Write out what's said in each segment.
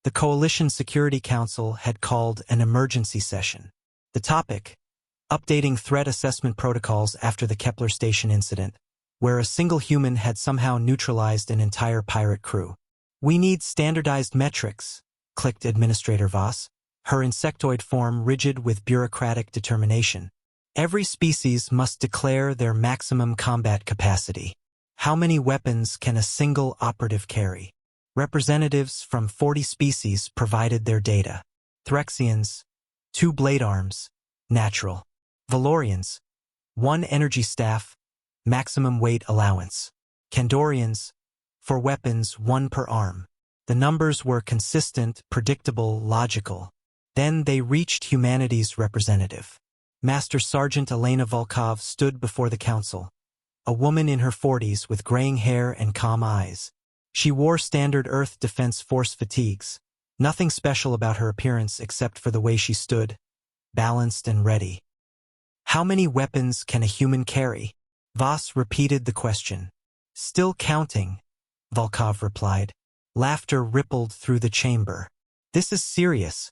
The Coalition Security Council had called an emergency session. The topic: updating threat assessment protocols after the Kepler Station incident, where a single human had somehow neutralized an entire pirate crew. "We need standardized metrics," clicked Administrator Voss, her insectoid form rigid with bureaucratic determination. "Every species must declare their maximum combat capacity. How many weapons can a single operative carry?" Representatives from 40 species provided their data. Threxians, 2 blade arms, natural. Valorians, 1 energy staff, maximum weight allowance. Kandorians, for weapons 1 per arm. The numbers were consistent, predictable, logical. Then they reached humanity's representative. Master Sergeant Elena Volkov stood before the council, a woman in her 40s with graying hair and calm eyes. She wore standard Earth Defense Force fatigues. Nothing special about her appearance except for the way she stood, balanced and ready. "How many weapons can a human carry?" Voss repeated the question. "Still counting," Volkov replied. Laughter rippled through the chamber. "This is serious."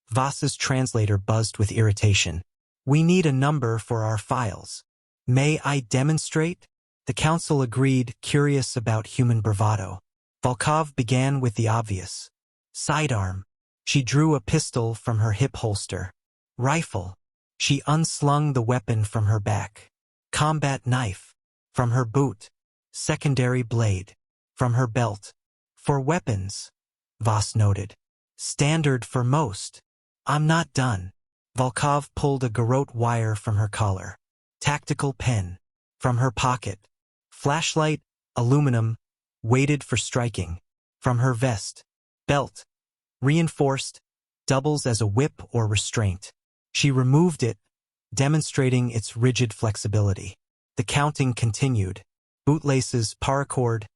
Voss's translator buzzed with irritation. "We need a number for our files." "May I demonstrate?" The council agreed, curious about human bravado. Volkov began with the obvious. Sidearm. She drew a pistol from her hip holster. Rifle. She unslung the weapon from her back. Combat knife. From her boot. Secondary blade. From her belt. "For weapons," Voss noted. "Standard for most." "I'm not done." Volkov pulled a garrote wire from her collar. Tactical pen. From her pocket. Flashlight, aluminum, weighted for striking. From her vest. Belt. Reinforced, doubles as a whip or restraint. She removed it, demonstrating its rigid flexibility. The counting continued. Bootlaces, paracord,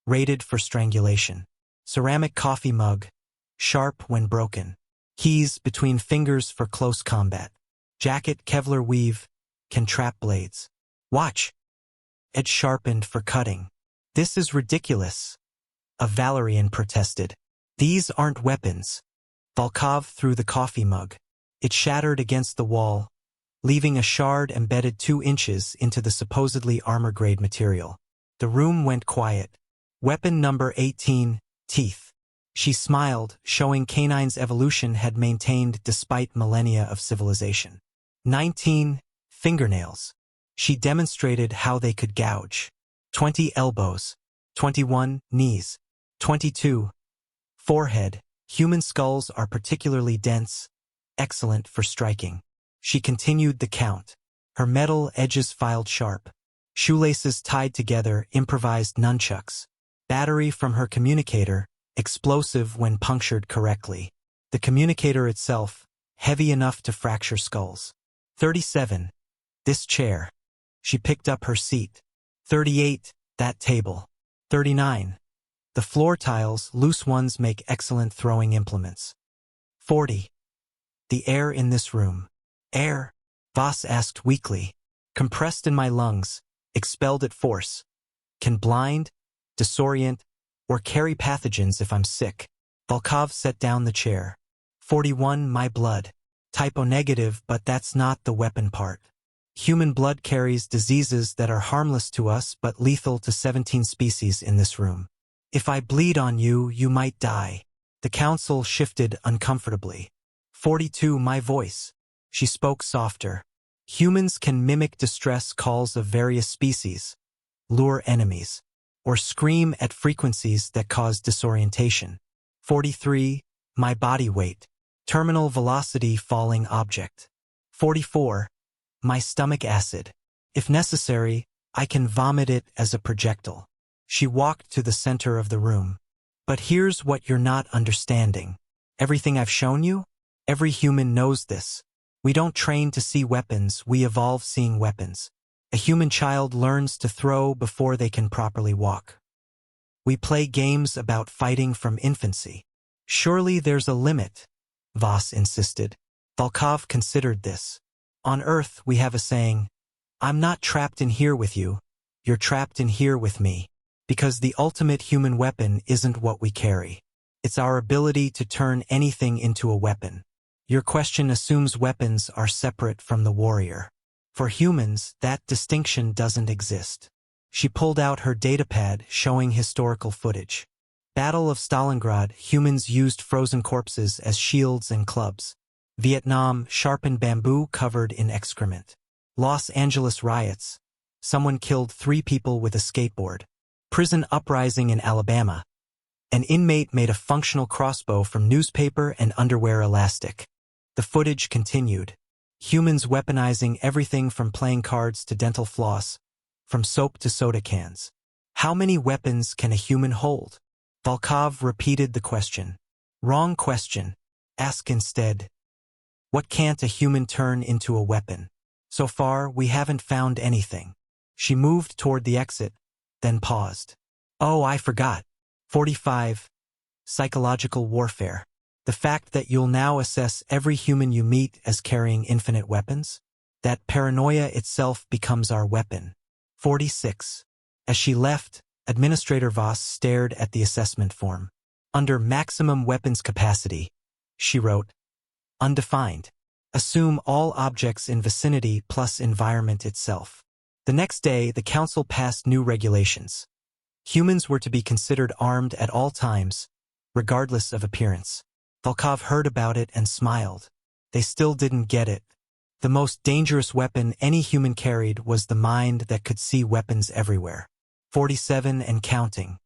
rated for strangulation. Ceramic coffee mug, sharp when broken. Keys between fingers for close combat. Jacket, Kevlar weave, can trap blades. Watch. Edge sharpened for cutting. "This is ridiculous," a Valerian protested. "These aren't weapons." Volkov threw the coffee mug. It shattered against the wall, leaving a shard embedded 2 inches into the supposedly armor-grade material. The room went quiet. "Weapon number 18, teeth." She smiled, showing canine's evolution had maintained despite millennia of civilization. 19, fingernails. She demonstrated how they could gouge. 20, elbows. 21, knees. 22, forehead. Human skulls are particularly dense, excellent for striking. She continued the count. Her metal edges filed sharp. Shoelaces tied together, improvised nunchucks. Battery from her communicator, explosive when punctured correctly. The communicator itself, heavy enough to fracture skulls. 37, this chair. She picked up her seat. 38, that table. 39, the floor tiles, loose ones make excellent throwing implements. 40, the air in this room. Air? Voss asked weakly. Compressed in my lungs, expelled at force. Can blind, disorient, or carry pathogens if I'm sick. Volkov set down the chair. 41, my blood. Typo negative, but that's not the weapon part. Human blood carries diseases that are harmless to us but lethal to 17 species in this room. If I bleed on you, you might die. The council shifted uncomfortably. 42, my voice. She spoke softer. Humans can mimic distress calls of various species, lure enemies, or scream at frequencies that cause disorientation. 43, my body weight. Terminal velocity falling object. 44, my stomach acid. If necessary, I can vomit it as a projectile. She walked to the center of the room. But here's what you're not understanding. Everything I've shown you? Every human knows this. We don't train to see weapons, we evolve seeing weapons. A human child learns to throw before they can properly walk. We play games about fighting from infancy. Surely there's a limit, Voss insisted. Volkov considered this. On Earth, we have a saying, I'm not trapped in here with you, you're trapped in here with me. Because the ultimate human weapon isn't what we carry. It's our ability to turn anything into a weapon. Your question assumes weapons are separate from the warrior. For humans, that distinction doesn't exist. She pulled out her datapad showing historical footage. Battle of Stalingrad, humans used frozen corpses as shields and clubs. Vietnam, sharpened bamboo covered in excrement. Los Angeles riots. Someone killed 3 people with a skateboard. Prison uprising in Alabama. An inmate made a functional crossbow from newspaper and underwear elastic. The footage continued. Humans weaponizing everything from playing cards to dental floss, from soap to soda cans. How many weapons can a human hold? Volkov repeated the question. Wrong question. Ask instead. What can't a human turn into a weapon? So far, we haven't found anything. She moved toward the exit, then paused. Oh, I forgot. 45. Psychological warfare. The fact that you'll now assess every human you meet as carrying infinite weapons? That paranoia itself becomes our weapon. 46. As she left, Administrator Voss stared at the assessment form. Under maximum weapons capacity, she wrote, undefined. Assume all objects in vicinity plus environment itself. The next day, the council passed new regulations. Humans were to be considered armed at all times, regardless of appearance. Volkov heard about it and smiled. They still didn't get it. The most dangerous weapon any human carried was the mind that could see weapons everywhere. 47 and counting.